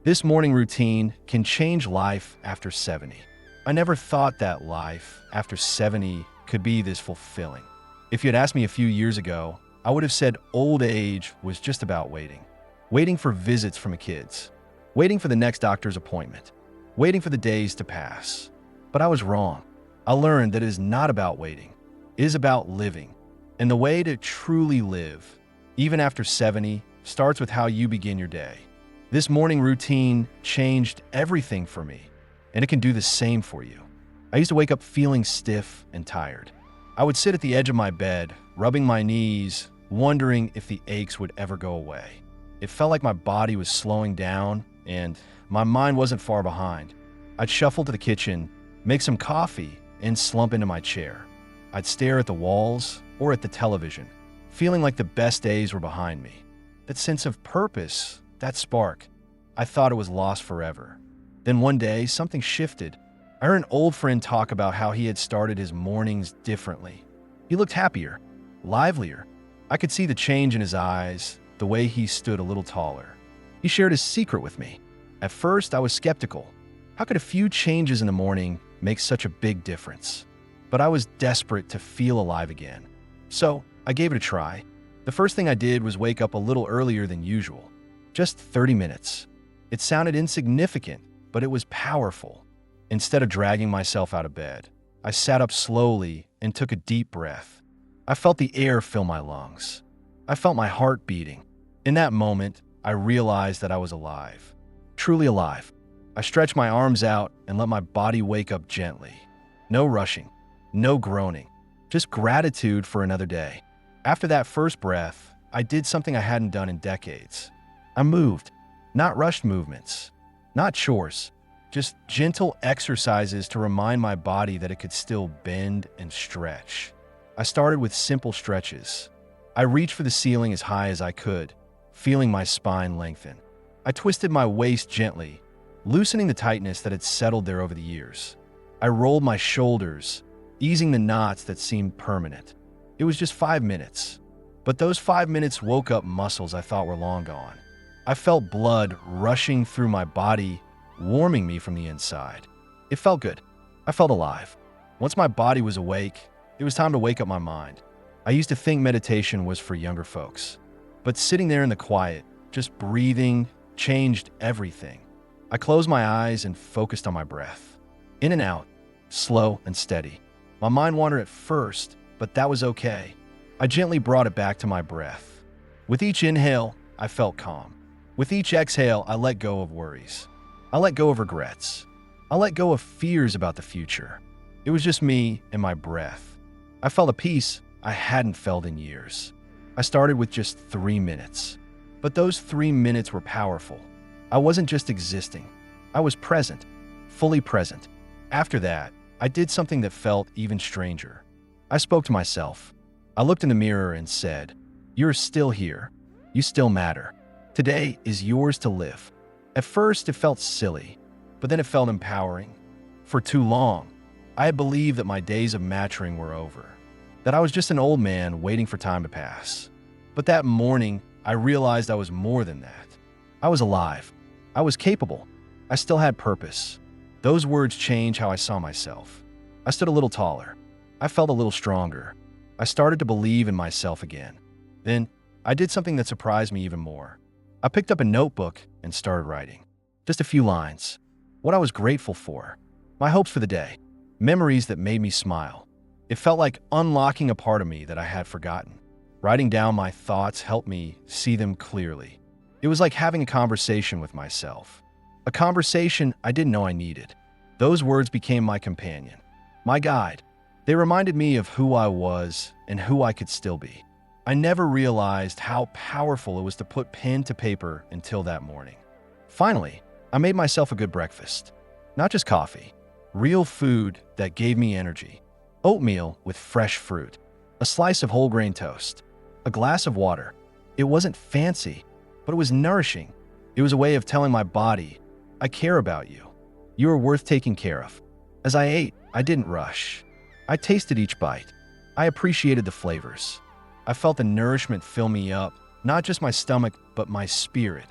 This morning routine can change life after 70. I never thought that life after 70 could be this fulfilling. If you had asked me a few years ago, I would have said old age was just about waiting. Waiting for visits from the kids. Waiting for the next doctor's appointment. Waiting for the days to pass. But I was wrong. I learned that it is not about waiting. It is about living. And the way to truly live, even after 70, starts with how you begin your day. This morning routine changed everything for me, and it can do the same for you. I used to wake up feeling stiff and tired. I would sit at the edge of my bed, rubbing my knees, wondering if the aches would ever go away. It felt like my body was slowing down, and my mind wasn't far behind. I'd shuffle to the kitchen, make some coffee, and slump into my chair. I'd stare at the walls or at the television, feeling like the best days were behind me. That sense of purpose, that spark, I thought it was lost forever. Then one day, something shifted. I heard an old friend talk about how he had started his mornings differently. He looked happier, livelier. I could see the change in his eyes, the way he stood a little taller. He shared his secret with me. At first, I was skeptical. How could a few changes in the morning make such a big difference? But I was desperate to feel alive again. So I gave it a try. The first thing I did was wake up a little earlier than usual. Just 30 minutes. It sounded insignificant, but it was powerful. Instead of dragging myself out of bed, I sat up slowly and took a deep breath. I felt the air fill my lungs. I felt my heart beating. In that moment, I realized that I was alive. Truly alive. I stretched my arms out and let my body wake up gently. No rushing, no groaning, just gratitude for another day. After that first breath, I did something I hadn't done in decades. I moved, not rushed movements, not chores, just gentle exercises to remind my body that it could still bend and stretch. I started with simple stretches. I reached for the ceiling as high as I could, feeling my spine lengthen. I twisted my waist gently, loosening the tightness that had settled there over the years. I rolled my shoulders, easing the knots that seemed permanent. It was just 5 minutes, but those 5 minutes woke up muscles I thought were long gone. I felt blood rushing through my body, warming me from the inside. It felt good. I felt alive. Once my body was awake, it was time to wake up my mind. I used to think meditation was for younger folks, but sitting there in the quiet, just breathing, changed everything. I closed my eyes and focused on my breath. In and out, slow and steady. My mind wandered at first, but that was okay. I gently brought it back to my breath. With each inhale, I felt calm. With each exhale, I let go of worries. I let go of regrets. I let go of fears about the future. It was just me and my breath. I felt a peace I hadn't felt in years. I started with just 3 minutes. But those 3 minutes were powerful. I wasn't just existing. I was present, fully present. After that, I did something that felt even stranger. I spoke to myself. I looked in the mirror and said, "You're still here. You still matter. Today is yours to live." At first, it felt silly, but then it felt empowering. For too long, I had believed that my days of maturing were over, that I was just an old man waiting for time to pass. But that morning, I realized I was more than that. I was alive. I was capable. I still had purpose. Those words changed how I saw myself. I stood a little taller. I felt a little stronger. I started to believe in myself again. Then, I did something that surprised me even more. I picked up a notebook and started writing. Just a few lines. What I was grateful for. My hopes for the day. Memories that made me smile. It felt like unlocking a part of me that I had forgotten. Writing down my thoughts helped me see them clearly. It was like having a conversation with myself. A conversation I didn't know I needed. Those words became my companion, my guide. They reminded me of who I was and who I could still be. I never realized how powerful it was to put pen to paper until that morning. Finally, I made myself a good breakfast. Not just coffee, real food that gave me energy. Oatmeal with fresh fruit, a slice of whole grain toast, a glass of water. It wasn't fancy, but it was nourishing. It was a way of telling my body, I care about you. You are worth taking care of. As I ate, I didn't rush. I tasted each bite. I appreciated the flavors. I felt the nourishment fill me up, not just my stomach, but my spirit.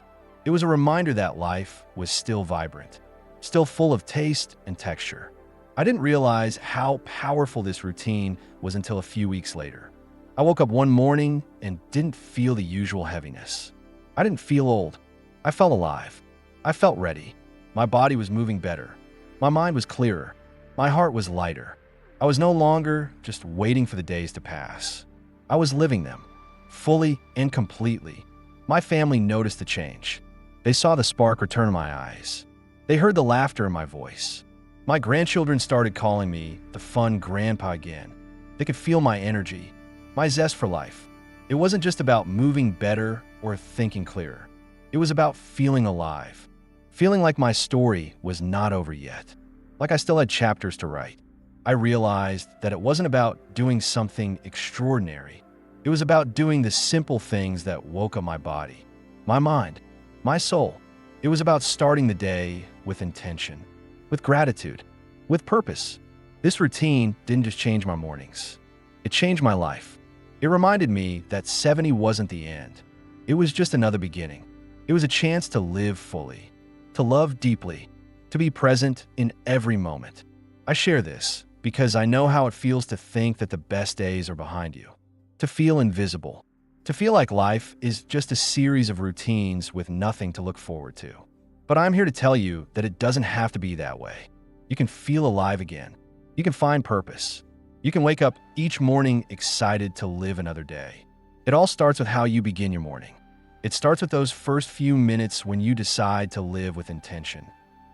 It was a reminder that life was still vibrant, still full of taste and texture. I didn't realize how powerful this routine was until a few weeks later. I woke up one morning and didn't feel the usual heaviness. I didn't feel old. I felt alive. I felt ready. My body was moving better. My mind was clearer. My heart was lighter. I was no longer just waiting for the days to pass. I was living them, fully and completely. My family noticed the change. They saw the spark return in my eyes. They heard the laughter in my voice. My grandchildren started calling me the fun grandpa again. They could feel my energy, my zest for life. It wasn't just about moving better or thinking clearer. It was about feeling alive, feeling like my story was not over yet, like I still had chapters to write. I realized that it wasn't about doing something extraordinary. It was about doing the simple things that woke up my body, my mind, my soul. It was about starting the day with intention, with gratitude, with purpose. This routine didn't just change my mornings. It changed my life. It reminded me that 70 wasn't the end. It was just another beginning. It was a chance to live fully, to love deeply, to be present in every moment. I share this because I know how it feels to think that the best days are behind you, to feel invisible, to feel like life is just a series of routines with nothing to look forward to. But I'm here to tell you that it doesn't have to be that way. You can feel alive again. You can find purpose. You can wake up each morning excited to live another day. It all starts with how you begin your morning. It starts with those first few minutes when you decide to live with intention,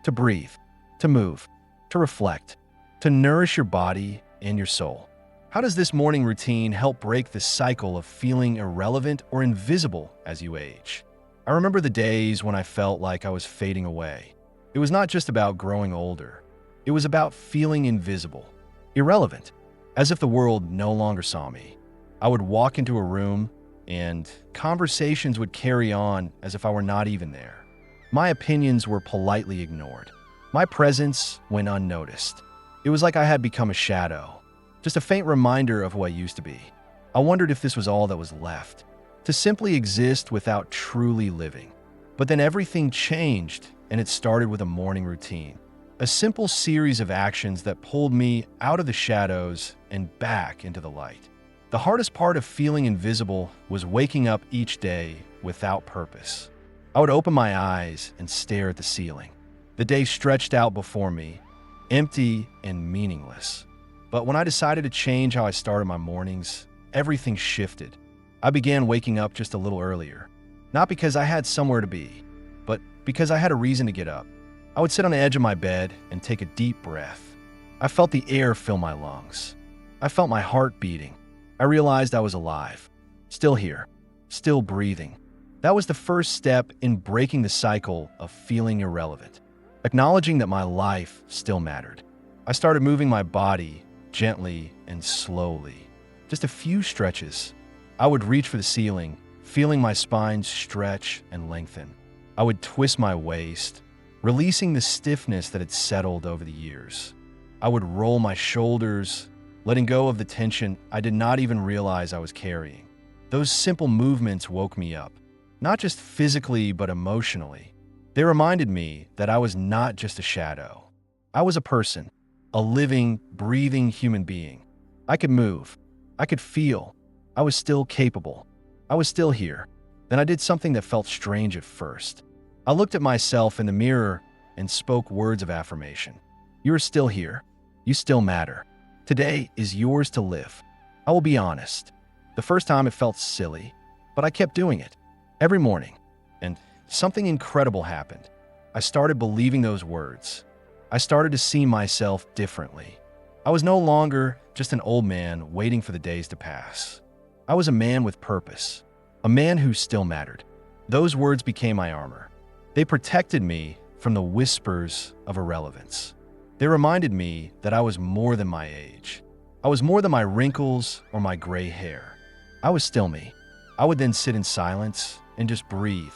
to breathe, to move, to reflect, to nourish your body and your soul. How does this morning routine help break the cycle of feeling irrelevant or invisible as you age? I remember the days when I felt like I was fading away. It was not just about growing older. It was about feeling invisible, irrelevant, as if the world no longer saw me. I would walk into a room and conversations would carry on as if I were not even there. My opinions were politely ignored. My presence went unnoticed. It was like I had become a shadow, just a faint reminder of who I used to be. I wondered if this was all that was left, to simply exist without truly living. But then everything changed, and it started with a morning routine, a simple series of actions that pulled me out of the shadows and back into the light. The hardest part of feeling invisible was waking up each day without purpose. I would open my eyes and stare at the ceiling. The day stretched out before me, empty and meaningless. But when I decided to change how I started my mornings, everything shifted. I began waking up just a little earlier, not because I had somewhere to be, but because I had a reason to get up. I would sit on the edge of my bed and take a deep breath. I felt the air fill my lungs. I felt my heart beating. I realized I was alive, still here, still breathing. That was the first step in breaking the cycle of feeling irrelevant, acknowledging that my life still mattered. I started moving my body gently and slowly, just a few stretches. I would reach for the ceiling, feeling my spine stretch and lengthen. I would twist my waist, releasing the stiffness that had settled over the years. I would roll my shoulders, letting go of the tension I did not even realize I was carrying. Those simple movements woke me up, not just physically but emotionally. They reminded me that I was not just a shadow. I was a person, a living, breathing human being. I could move. I could feel. I was still capable. I was still here. Then I did something that felt strange at first. I looked at myself in the mirror and spoke words of affirmation. You are still here. You still matter. Today is yours to live. I will be honest. The first time it felt silly, but I kept doing it every morning. And something incredible happened. I started believing those words. I started to see myself differently. I was no longer just an old man waiting for the days to pass. I was a man with purpose, a man who still mattered. Those words became my armor. They protected me from the whispers of irrelevance. They reminded me that I was more than my age. I was more than my wrinkles or my gray hair. I was still me. I would then sit in silence and just breathe.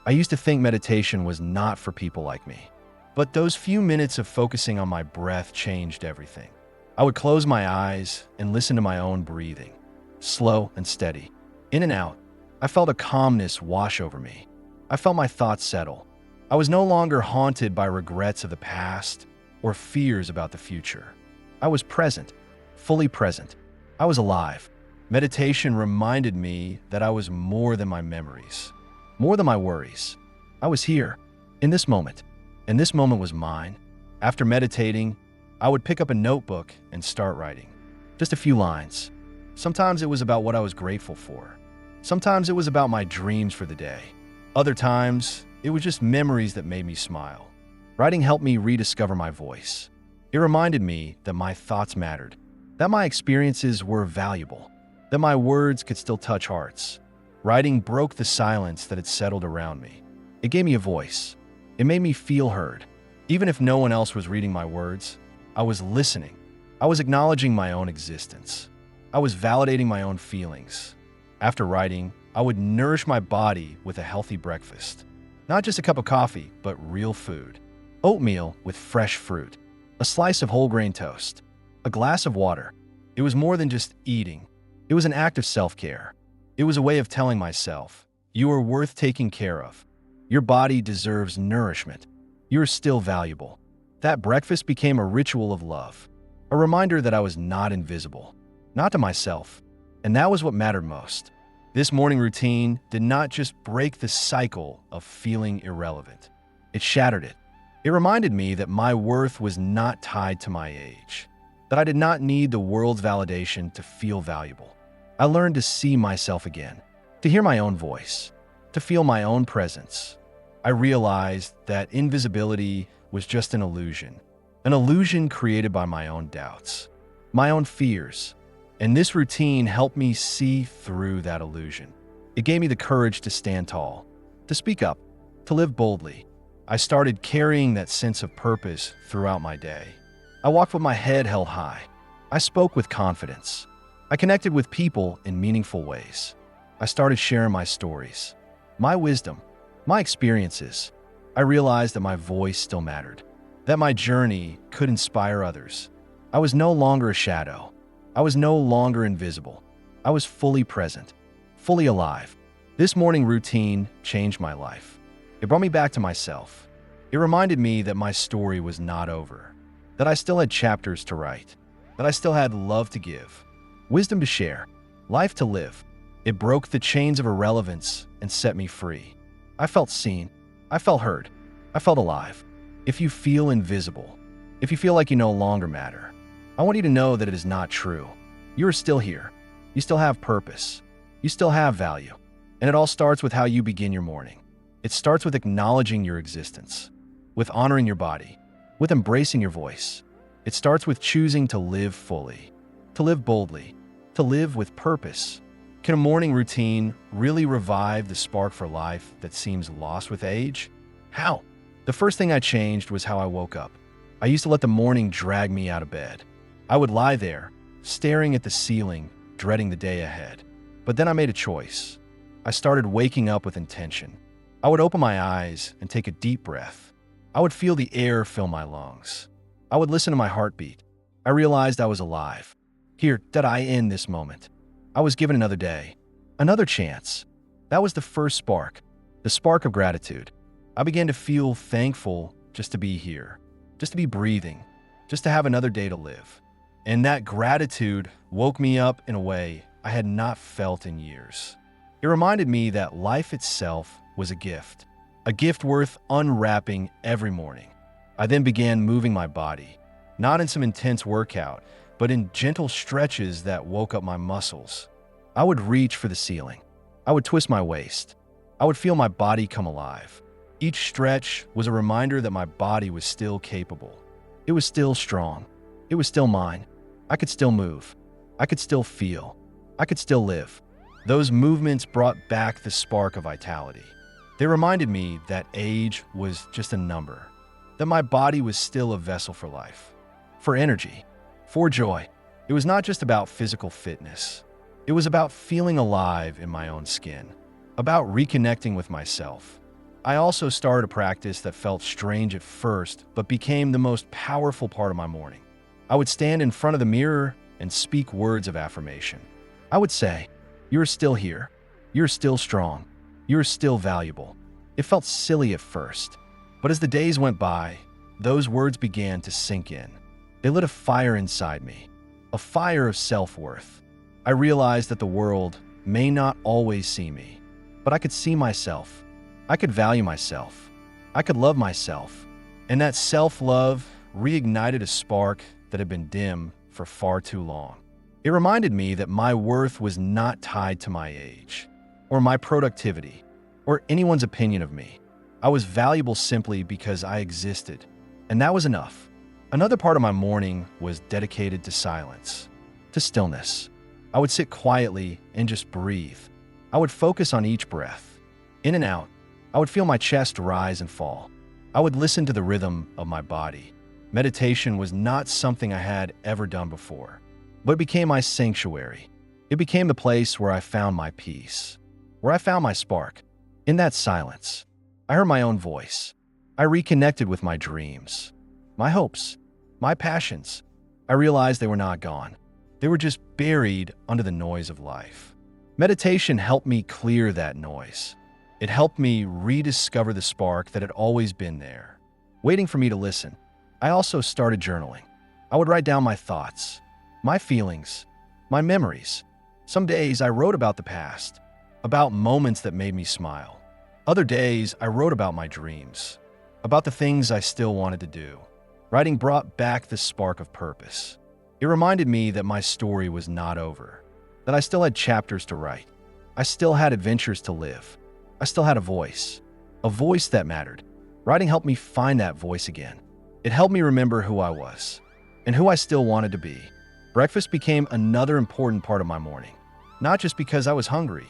I used to think meditation was not for people like me. But those few minutes of focusing on my breath changed everything. I would close my eyes and listen to my own breathing, slow and steady, in and out. I felt a calmness wash over me. I felt my thoughts settle. I was no longer haunted by regrets of the past or fears about the future. I was present, fully present. I was alive. Meditation reminded me that I was more than my memories, more than my worries. I was here, in this moment, and this moment was mine. After meditating, I would pick up a notebook and start writing. Just a few lines. Sometimes it was about what I was grateful for. Sometimes it was about my dreams for the day. Other times, it was just memories that made me smile. Writing helped me rediscover my voice. It reminded me that my thoughts mattered, that my experiences were valuable, that my words could still touch hearts. Writing broke the silence that had settled around me. It gave me a voice. It made me feel heard. Even if no one else was reading my words, I was listening. I was acknowledging my own existence. I was validating my own feelings. After writing, I would nourish my body with a healthy breakfast. Not just a cup of coffee, but real food. Oatmeal with fresh fruit, a slice of whole grain toast, a glass of water. It was more than just eating. It was an act of self-care. It was a way of telling myself, you are worth taking care of. Your body deserves nourishment. You are still valuable. That breakfast became a ritual of love, a reminder that I was not invisible, not to myself, and that was what mattered most. This morning routine did not just break the cycle of feeling irrelevant. It shattered it. It reminded me that my worth was not tied to my age, that I did not need the world's validation to feel valuable. I learned to see myself again, to hear my own voice, to feel my own presence. I realized that invisibility was just an illusion created by my own doubts, my own fears, and this routine helped me see through that illusion. It gave me the courage to stand tall, to speak up, to live boldly. I started carrying that sense of purpose throughout my day. I walked with my head held high. I spoke with confidence. I connected with people in meaningful ways. I started sharing my stories, my wisdom, my experiences. I realized that my voice still mattered, that my journey could inspire others. I was no longer a shadow. I was no longer invisible. I was fully present, fully alive. This morning routine changed my life. It brought me back to myself. It reminded me that my story was not over, that I still had chapters to write, that I still had love to give, wisdom to share, life to live. It broke the chains of irrelevance and set me free. I felt seen. I felt heard. I felt alive. If you feel invisible, if you feel like you no longer matter, I want you to know that it is not true. You are still here. You still have purpose. You still have value. And it all starts with how you begin your morning. It starts with acknowledging your existence, with honoring your body, with embracing your voice. It starts with choosing to live fully, to live boldly, to live with purpose. Can a morning routine really revive the spark for life that seems lost with age? How? The first thing I changed was how I woke up. I used to let the morning drag me out of bed. I would lie there, staring at the ceiling, dreading the day ahead. But then I made a choice. I started waking up with intention. I would open my eyes and take a deep breath. I would feel the air fill my lungs. I would listen to my heartbeat. I realized I was alive. Here, did I end this moment? I was given another day, another chance. That was the first spark, the spark of gratitude. I began to feel thankful just to be here, just to be breathing, just to have another day to live. And that gratitude woke me up in a way I had not felt in years. It reminded me that life itself was a gift worth unwrapping every morning. I then began moving my body, not in some intense workout, but in gentle stretches that woke up my muscles. I would reach for the ceiling. I would twist my waist. I would feel my body come alive. Each stretch was a reminder that my body was still capable. It was still strong. It was still mine. I could still move. I could still feel. I could still live. Those movements brought back the spark of vitality. They reminded me that age was just a number, that my body was still a vessel for life, for energy, for joy. It was not just about physical fitness. It was about feeling alive in my own skin, about reconnecting with myself. I also started a practice that felt strange at first, but became the most powerful part of my morning. I would stand in front of the mirror and speak words of affirmation. I would say, "You're still here. You're still strong. You're still valuable." It felt silly at first, but as the days went by, those words began to sink in. They lit a fire inside me, a fire of self-worth. I realized that the world may not always see me, but I could see myself. I could value myself. I could love myself. And that self-love reignited a spark that had been dim for far too long. It reminded me that my worth was not tied to my age, or my productivity, or anyone's opinion of me. I was valuable simply because I existed, and that was enough. Another part of my morning was dedicated to silence, to stillness. I would sit quietly and just breathe. I would focus on each breath, in and out. I would feel my chest rise and fall. I would listen to the rhythm of my body. Meditation was not something I had ever done before, but it became my sanctuary. It became the place where I found my peace, where I found my spark. In that silence, I heard my own voice. I reconnected with my dreams, my hopes, my passions. I realized they were not gone. They were just buried under the noise of life. Meditation helped me clear that noise. It helped me rediscover the spark that had always been there, waiting for me to listen. I also started journaling. I would write down my thoughts, my feelings, my memories. Some days I wrote about the past, about moments that made me smile. Other days I wrote about my dreams, about the things I still wanted to do. Writing brought back the spark of purpose. It reminded me that my story was not over, that I still had chapters to write. I still had adventures to live. I still had a voice that mattered. Writing helped me find that voice again. It helped me remember who I was and who I still wanted to be. Breakfast became another important part of my morning, not just because I was hungry,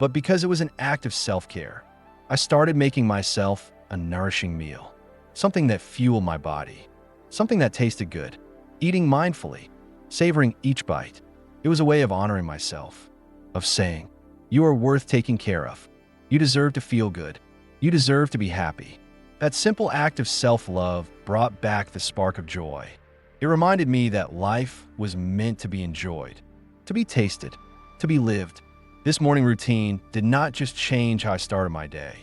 but because it was an act of self-care. I started making myself a nourishing meal, something that fueled my body, something that tasted good, eating mindfully, savoring each bite. It was a way of honoring myself, of saying, "You are worth taking care of. You deserve to feel good. You deserve to be happy." That simple act of self-love brought back the spark of joy. It reminded me that life was meant to be enjoyed, to be tasted, to be lived. This morning routine did not just change how I started my day.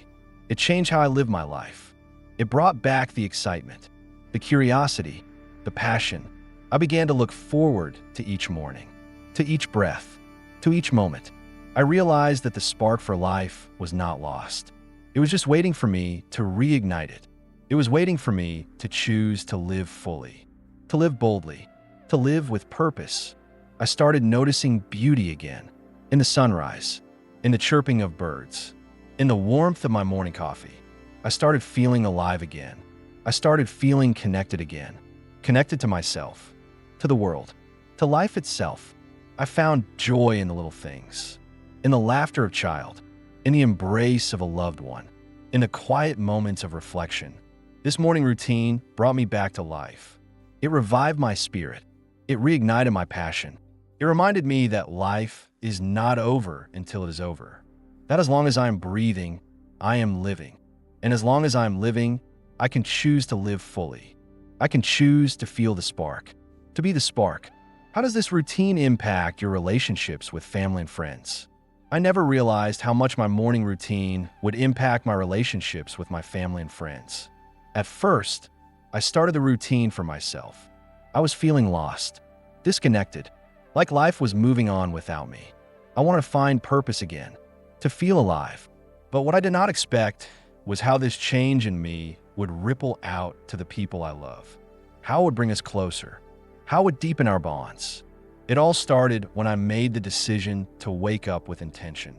It changed how I lived my life. It brought back the excitement, the curiosity, the passion. I began to look forward to each morning, to each breath, to each moment. I realized that the spark for life was not lost. It was just waiting for me to reignite it. It was waiting for me to choose to live fully, to live boldly, to live with purpose. I started noticing beauty again, in the sunrise, in the chirping of birds, in the warmth of my morning coffee. I started feeling alive again. I started feeling connected again, connected to myself, to the world, to life itself. I found joy in the little things, in the laughter of a child, in the embrace of a loved one, in the quiet moments of reflection. This morning routine brought me back to life. It revived my spirit. It reignited my passion. It reminded me that life is not over until it is over. That as long as I am breathing, I am living. And as long as I am living, I can choose to live fully. I can choose to feel the spark, to be the spark. How does this routine impact your relationships with family and friends? I never realized how much my morning routine would impact my relationships with my family and friends. At first, I started the routine for myself. I was feeling lost, disconnected, like life was moving on without me. I wanted to find purpose again, to feel alive. But what I did not expect was how this change in me would ripple out to the people I love, how it would bring us closer, how it would deepen our bonds. It all started when I made the decision to wake up with intention.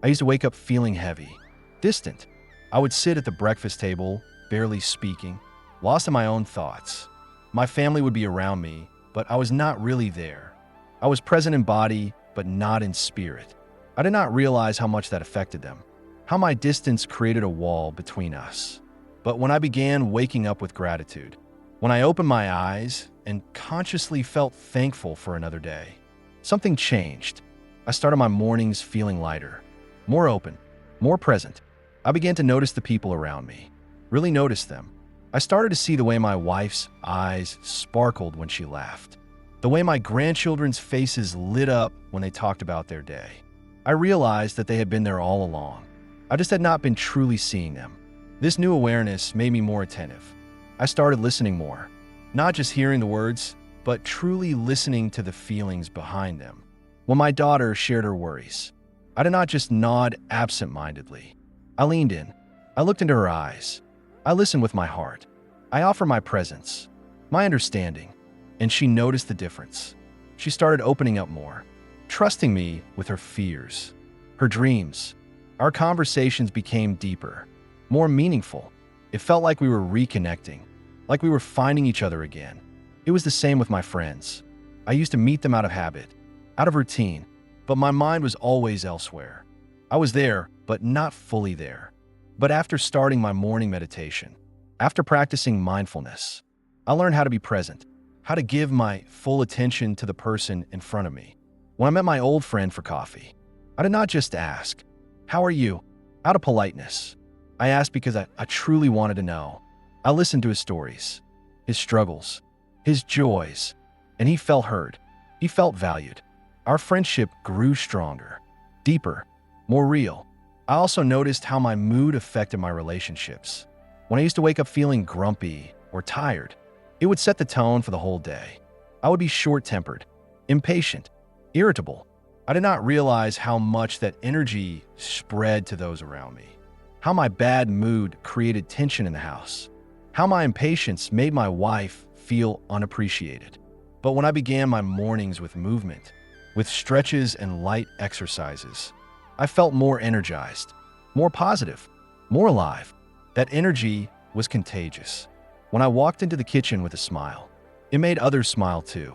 I used to wake up feeling heavy, distant. I would sit at the breakfast table, barely speaking, lost in my own thoughts. My family would be around me, but I was not really there. I was present in body, but not in spirit. I did not realize how much that affected them, how my distance created a wall between us. But when I began waking up with gratitude, when I opened my eyes and consciously felt thankful for another day, something changed. I started my mornings feeling lighter, more open, more present. I began to notice the people around me, really notice them. I started to see the way my wife's eyes sparkled when she laughed, the way my grandchildren's faces lit up when they talked about their day. I realized that they had been there all along. I just had not been truly seeing them. This new awareness made me more attentive. I started listening more, not just hearing the words, but truly listening to the feelings behind them. When my daughter shared her worries, I did not just nod absent-mindedly. I leaned in. I looked into her eyes. I listened with my heart. I offered my presence, my understanding, and she noticed the difference. She started opening up more, trusting me with her fears, her dreams. Our conversations became deeper, more meaningful. It felt like we were reconnecting, like we were finding each other again. It was the same with my friends. I used to meet them out of habit, out of routine, but my mind was always elsewhere. I was there, but not fully there. But after starting my morning meditation, after practicing mindfulness, I learned how to be present, how to give my full attention to the person in front of me. When I met my old friend for coffee, I did not just ask, "How are you?" out of politeness. I asked because I truly wanted to know. I listened to his stories, his struggles, his joys, and he felt heard. He felt valued. Our friendship grew stronger, deeper, more real. I also noticed how my mood affected my relationships. When I used to wake up feeling grumpy or tired, it would set the tone for the whole day. I would be short-tempered, impatient, irritable. I did not realize how much that energy spread to those around me, how my bad mood created tension in the house, how my impatience made my wife feel unappreciated. But when I began my mornings with movement, with stretches and light exercises, I felt more energized, more positive, more alive. That energy was contagious. When I walked into the kitchen with a smile, it made others smile too.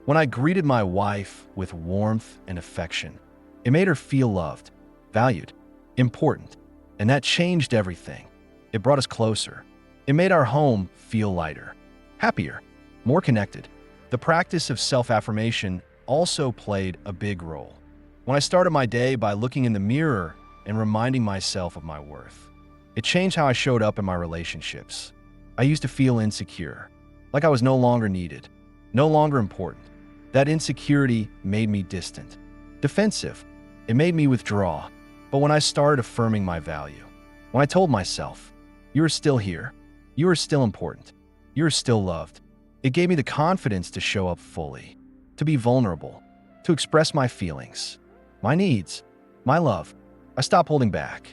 When I greeted my wife with warmth and affection, it made her feel loved, valued, important. And that changed everything. It brought us closer. It made our home feel lighter, happier, more connected. The practice of self-affirmation also played a big role. When I started my day by looking in the mirror and reminding myself of my worth, it changed how I showed up in my relationships. I used to feel insecure, like I was no longer needed, no longer important. That insecurity made me distant, defensive. It made me withdraw. But when I started affirming my value, when I told myself, "You are still here, you are still important, you are still loved," it gave me the confidence to show up fully, to be vulnerable, to express my feelings, my needs, my love. I stopped holding back.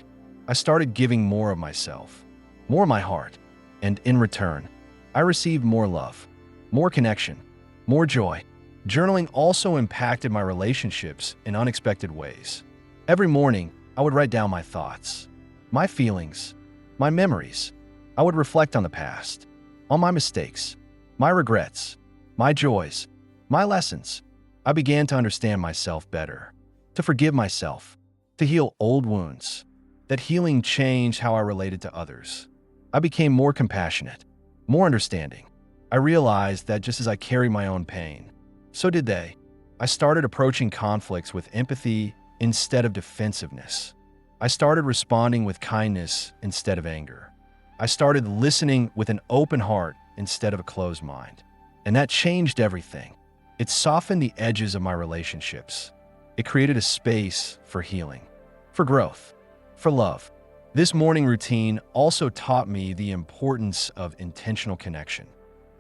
I started giving more of myself, more of my heart, and in return, I received more love, more connection, more joy. Journaling also impacted my relationships in unexpected ways. Every morning, I would write down my thoughts, my feelings, my memories. I would reflect on the past, on my mistakes, my regrets, my joys, my lessons. I began to understand myself better, to forgive myself, to heal old wounds. That healing changed how I related to others. I became more compassionate, more understanding. I realized that just as I carry my own pain, so did they. I started approaching conflicts with empathy instead of defensiveness. I started responding with kindness instead of anger. I started listening with an open heart instead of a closed mind. And that changed everything. It softened the edges of my relationships. It created a space for healing, for growth, for love. This morning routine also taught me the importance of intentional connection.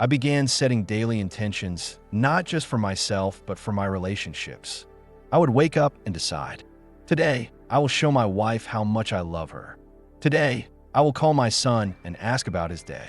I began setting daily intentions, not just for myself, but for my relationships. I would wake up and decide, today, I will show my wife how much I love her. Today, I will call my son and ask about his day.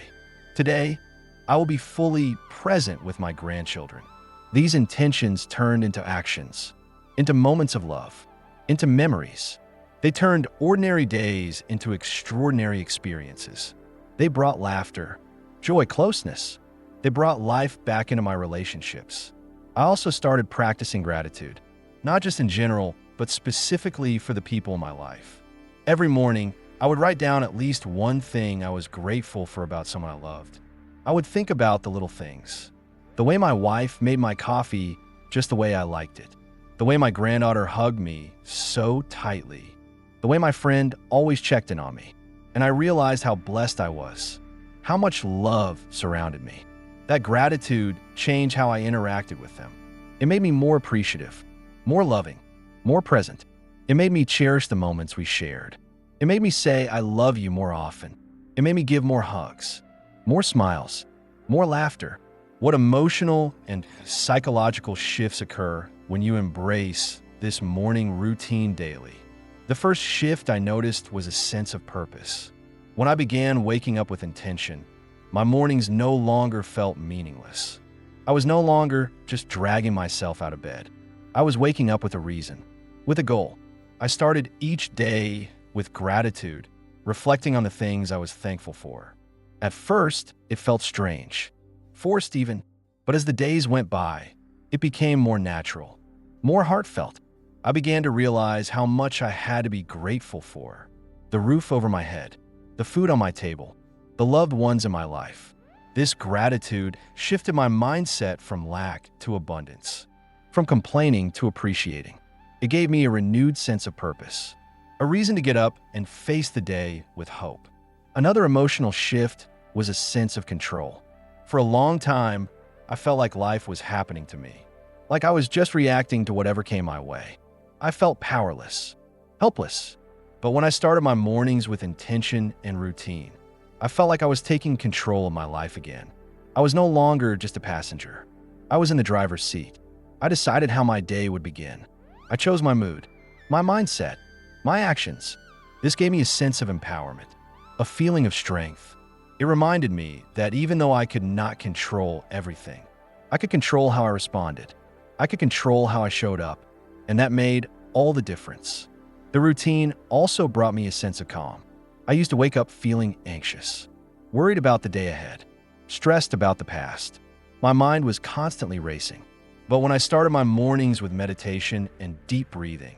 Today, I will be fully present with my grandchildren. These intentions turned into actions, into moments of love, into memories. They turned ordinary days into extraordinary experiences. They brought laughter, joy, closeness. They brought life back into my relationships. I also started practicing gratitude, not just in general, but specifically for the people in my life. Every morning, I would write down at least one thing I was grateful for about someone I loved. I would think about the little things. The way my wife made my coffee just the way I liked it. The way my granddaughter hugged me so tightly. The way my friend always checked in on me. And I realized how blessed I was, how much love surrounded me. That gratitude changed how I interacted with them. It made me more appreciative, more loving, more present. It made me cherish the moments we shared. It made me say, "I love you" more often. It made me give more hugs, more smiles, more laughter. What emotional and psychological shifts occur when you embrace this morning routine daily? The first shift I noticed was a sense of purpose. When I began waking up with intention, my mornings no longer felt meaningless. I was no longer just dragging myself out of bed. I was waking up with a reason, with a goal. I started each day with gratitude, reflecting on the things I was thankful for. At first, it felt strange, forced even, but as the days went by, it became more natural, more heartfelt. I began to realize how much I had to be grateful for. The roof over my head, the food on my table, the loved ones in my life. This gratitude shifted my mindset from lack to abundance, from complaining to appreciating. It gave me a renewed sense of purpose, a reason to get up and face the day with hope. Another emotional shift was a sense of control. For a long time, I felt like life was happening to me, like I was just reacting to whatever came my way. I felt powerless, helpless. But when I started my mornings with intention and routine, I felt like I was taking control of my life again. I was no longer just a passenger. I was in the driver's seat. I decided how my day would begin. I chose my mood, my mindset, my actions. This gave me a sense of empowerment, a feeling of strength. It reminded me that even though I could not control everything, I could control how I responded. I could control how I showed up, and that made all the difference. The routine also brought me a sense of calm. I used to wake up feeling anxious, worried about the day ahead, stressed about the past. My mind was constantly racing. But when I started my mornings with meditation and deep breathing,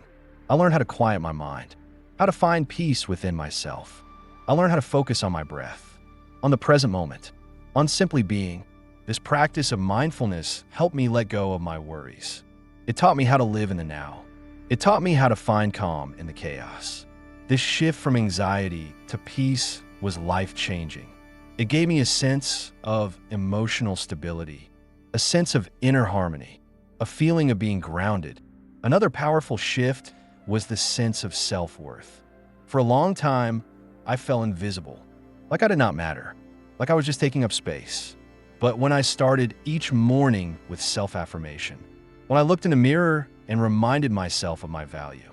I learned how to quiet my mind, how to find peace within myself. I learned how to focus on my breath, on the present moment, on simply being. This practice of mindfulness helped me let go of my worries. It taught me how to live in the now. It taught me how to find calm in the chaos. This shift from anxiety to peace was life-changing. It gave me a sense of emotional stability, a sense of inner harmony, a feeling of being grounded. Another powerful shift was the sense of self-worth. For a long time, I felt invisible, like I did not matter, like I was just taking up space. But when I started each morning with self-affirmation, when I looked in the mirror and reminded myself of my value,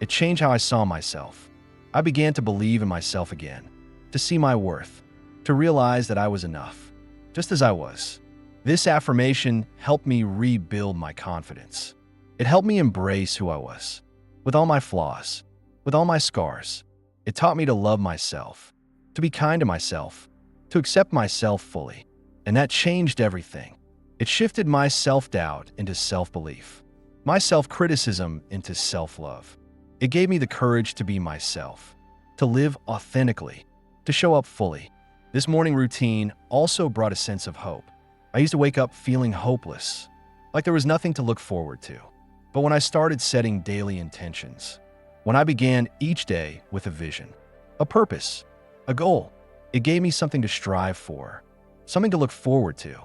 it changed how I saw myself. I began to believe in myself again, to see my worth, to realize that I was enough, just as I was. This affirmation helped me rebuild my confidence. It helped me embrace who I was, with all my flaws, with all my scars. It taught me to love myself, to be kind to myself, to accept myself fully. And that changed everything. It shifted my self-doubt into self-belief, my self-criticism into self-love. It gave me the courage to be myself, to live authentically, to show up fully. This morning routine also brought a sense of hope. I used to wake up feeling hopeless, like there was nothing to look forward to. But when I started setting daily intentions, when I began each day with a vision, a purpose, a goal, it gave me something to strive for, something to look forward to.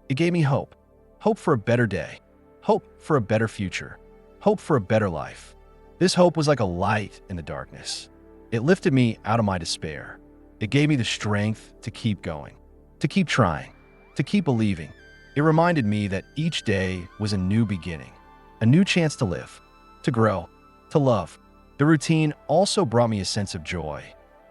It gave me hope, hope for a better day, hope for a better future, hope for a better life. This hope was like a light in the darkness. It lifted me out of my despair. It gave me the strength to keep going, to keep trying, to keep believing. It reminded me that each day was a new beginning, a new chance to live, to grow, to love. The routine also brought me a sense of joy.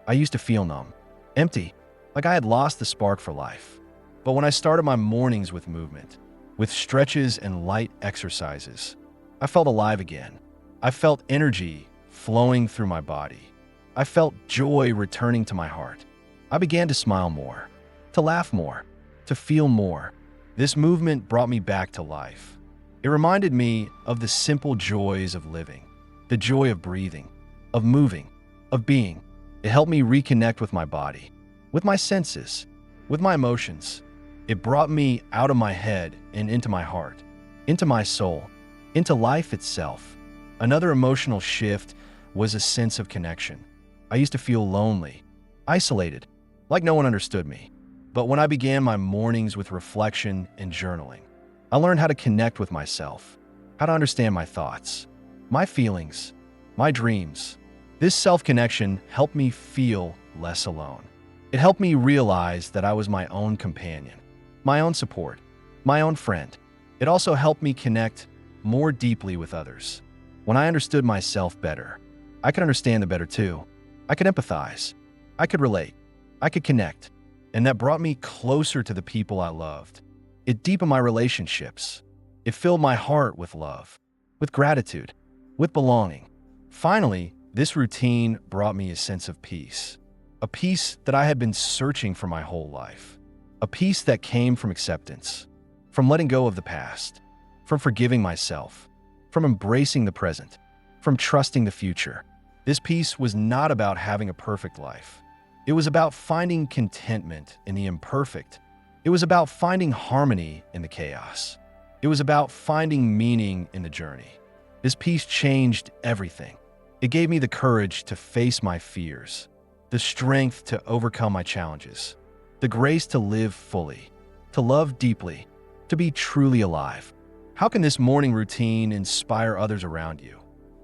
I used to feel numb, empty, like I had lost the spark for life. But when I started my mornings with movement, with stretches and light exercises, I felt alive again. I felt energy flowing through my body. I felt joy returning to my heart. I began to smile more, to laugh more, to feel more. This movement brought me back to life. It reminded me of the simple joys of living, the joy of breathing, of moving, of being. It helped me reconnect with my body, with my senses, with my emotions. It brought me out of my head and into my heart, into my soul, into life itself. Another emotional shift was a sense of connection. I used to feel lonely, isolated, like no one understood me. But when I began my mornings with reflection and journaling, I learned how to connect with myself, how to understand my thoughts, my feelings, my dreams. This self-connection helped me feel less alone. It helped me realize that I was my own companion, my own support, my own friend. It also helped me connect more deeply with others. When I understood myself better, I could understand them better too. I could empathize. I could relate. I could connect. And that brought me closer to the people I loved. It deepened my relationships. It filled my heart with love, with gratitude, with belonging. Finally, this routine brought me a sense of peace. A peace that I had been searching for my whole life. A peace that came from acceptance, from letting go of the past, from forgiving myself, from embracing the present, from trusting the future. This peace was not about having a perfect life. It was about finding contentment in the imperfect. It was about finding harmony in the chaos. It was about finding meaning in the journey. This peace changed everything. It gave me the courage to face my fears, the strength to overcome my challenges, the grace to live fully, to love deeply, to be truly alive. How can this morning routine inspire others around you,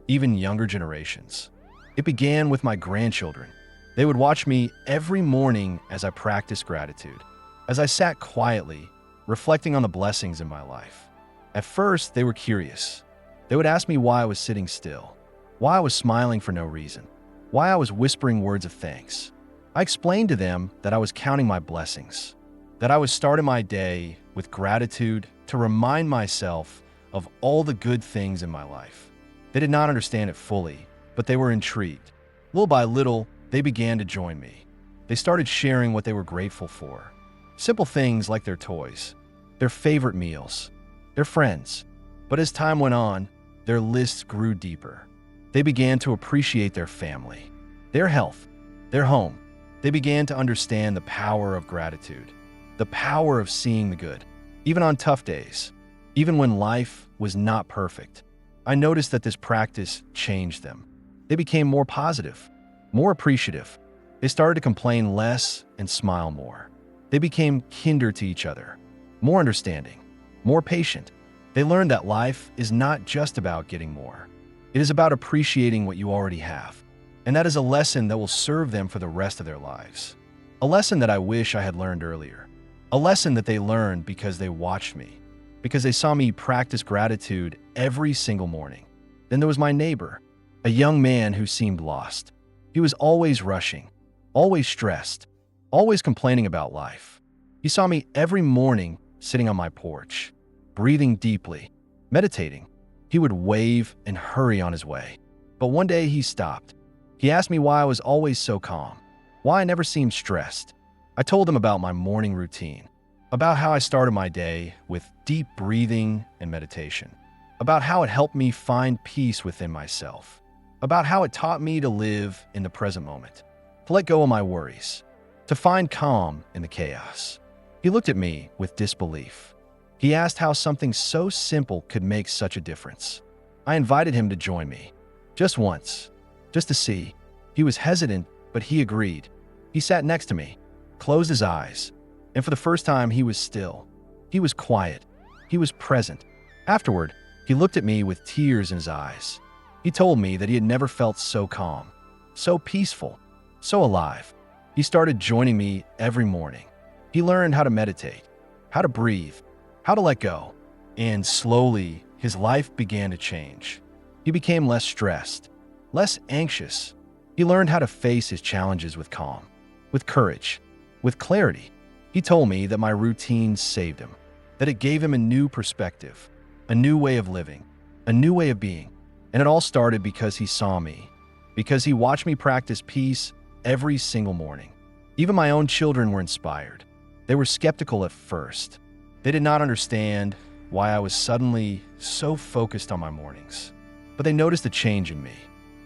even younger generations? It began with my grandchildren. They would watch me every morning as I practiced gratitude, as I sat quietly, reflecting on the blessings in my life. At first, they were curious. They would ask me why I was sitting still, why I was smiling for no reason, why I was whispering words of thanks. I explained to them that I was counting my blessings, that I was starting my day with gratitude to remind myself of all the good things in my life. They did not understand it fully, but they were intrigued. Little by little, they began to join me. They started sharing what they were grateful for. Simple things like their toys, their favorite meals, their friends. But as time went on, their lists grew deeper. They began to appreciate their family, their health, their home. They began to understand the power of gratitude, the power of seeing the good, even on tough days, even when life was not perfect. I noticed that this practice changed them. They became more positive, more appreciative. They started to complain less and smile more. They became kinder to each other, more understanding, more patient. They learned that life is not just about getting more. It is about appreciating what you already have. And that is a lesson that will serve them for the rest of their lives. A lesson that I wish I had learned earlier. A lesson that they learned because they watched me, because they saw me practice gratitude every single morning. Then there was my neighbor, a young man who seemed lost. He was always rushing, always stressed, always complaining about life. He saw me every morning sitting on my porch, breathing deeply, meditating. He would wave and hurry on his way. But one day he stopped. He asked me why I was always so calm, why I never seemed stressed. I told him about my morning routine, about how I started my day with deep breathing and meditation, about how it helped me find peace within myself, about how it taught me to live in the present moment, to let go of my worries, to find calm in the chaos. He looked at me with disbelief. He asked how something so simple could make such a difference. I invited him to join me, just once, just to see. He was hesitant, but he agreed. He sat next to me, closed his eyes, and for the first time he was still. He was quiet. He was present. Afterward, he looked at me with tears in his eyes. He told me that he had never felt so calm, so peaceful, so alive. He started joining me every morning. He learned how to meditate, how to breathe, how to let go. And slowly, his life began to change. He became less stressed, less anxious. He learned how to face his challenges with calm, with courage, with clarity. He told me that my routine saved him, that it gave him a new perspective, a new way of living, a new way of being. And it all started because he saw me, because he watched me practice peace every single morning. Even my own children were inspired. They were skeptical at first. They did not understand why I was suddenly so focused on my mornings. But they noticed a change in me.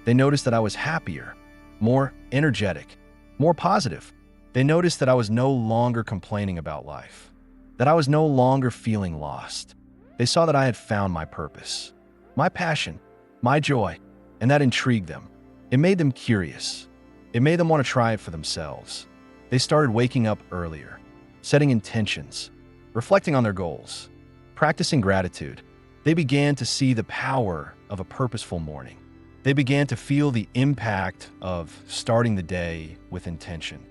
They noticed that I was happier, more energetic, more positive. They noticed that I was no longer complaining about life, that I was no longer feeling lost. They saw that I had found my purpose, my passion, my joy, and that intrigued them. It made them curious. It made them want to try it for themselves. They started waking up earlier, setting intentions, reflecting on their goals, practicing gratitude. They began to see the power of a purposeful morning. They began to feel the impact of starting the day with intention,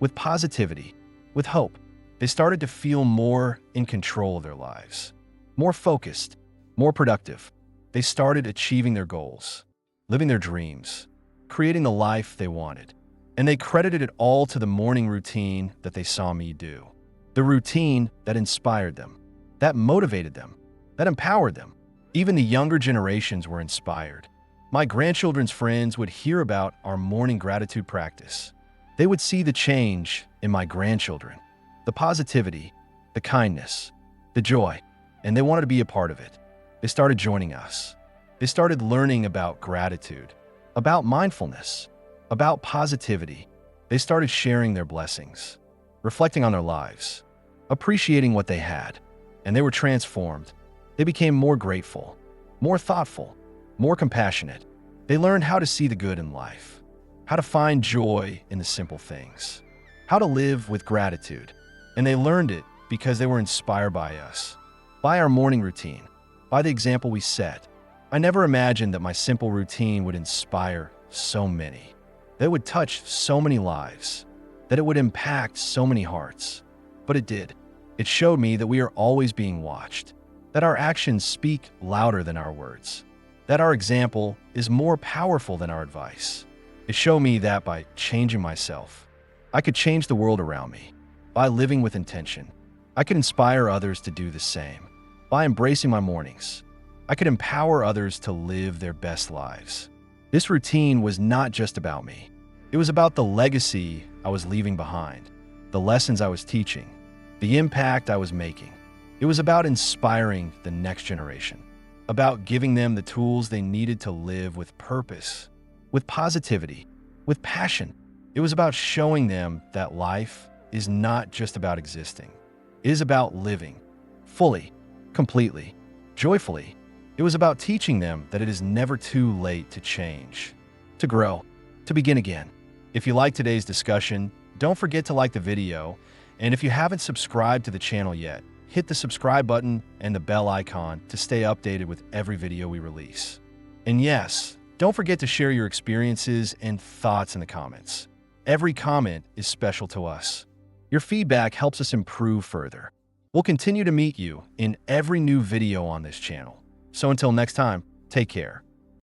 with positivity, with hope. They started to feel more in control of their lives, more focused, more productive. They started achieving their goals, living their dreams, creating the life they wanted. And they credited it all to the morning routine that they saw me do. The routine that inspired them, that motivated them, that empowered them. Even the younger generations were inspired. My grandchildren's friends would hear about our morning gratitude practice. They would see the change in my grandchildren, the positivity, the kindness, the joy, and they wanted to be a part of it. They started joining us. They started learning about gratitude, about mindfulness, about positivity. They started sharing their blessings, reflecting on their lives, appreciating what they had, and they were transformed. They became more grateful, more thoughtful, more compassionate. They learned how to see the good in life, how to find joy in the simple things, how to live with gratitude. And they learned it because they were inspired by us, by our morning routine, by the example we set. I never imagined that my simple routine would inspire so many, that it would touch so many lives, that it would impact so many hearts. But it did. It showed me that we are always being watched, that our actions speak louder than our words, that our example is more powerful than our advice. It showed me that by changing myself, I could change the world around me. By living with intention, I could inspire others to do the same. By embracing my mornings, I could empower others to live their best lives. This routine was not just about me. It was about the legacy I was leaving behind, the lessons I was teaching, the impact I was making. It was about inspiring the next generation, about giving them the tools they needed to live with purpose, with positivity, with passion. It was about showing them that life is not just about existing. It is about living fully, completely, joyfully. It was about teaching them that it is never too late to change, to grow, to begin again. If you like today's discussion, don't forget to like the video. And if you haven't subscribed to the channel yet, hit the subscribe button and the bell icon to stay updated with every video we release. And yes, don't forget to share your experiences and thoughts in the comments. Every comment is special to us. Your feedback helps us improve further. We'll continue to meet you in every new video on this channel. So until next time, take care.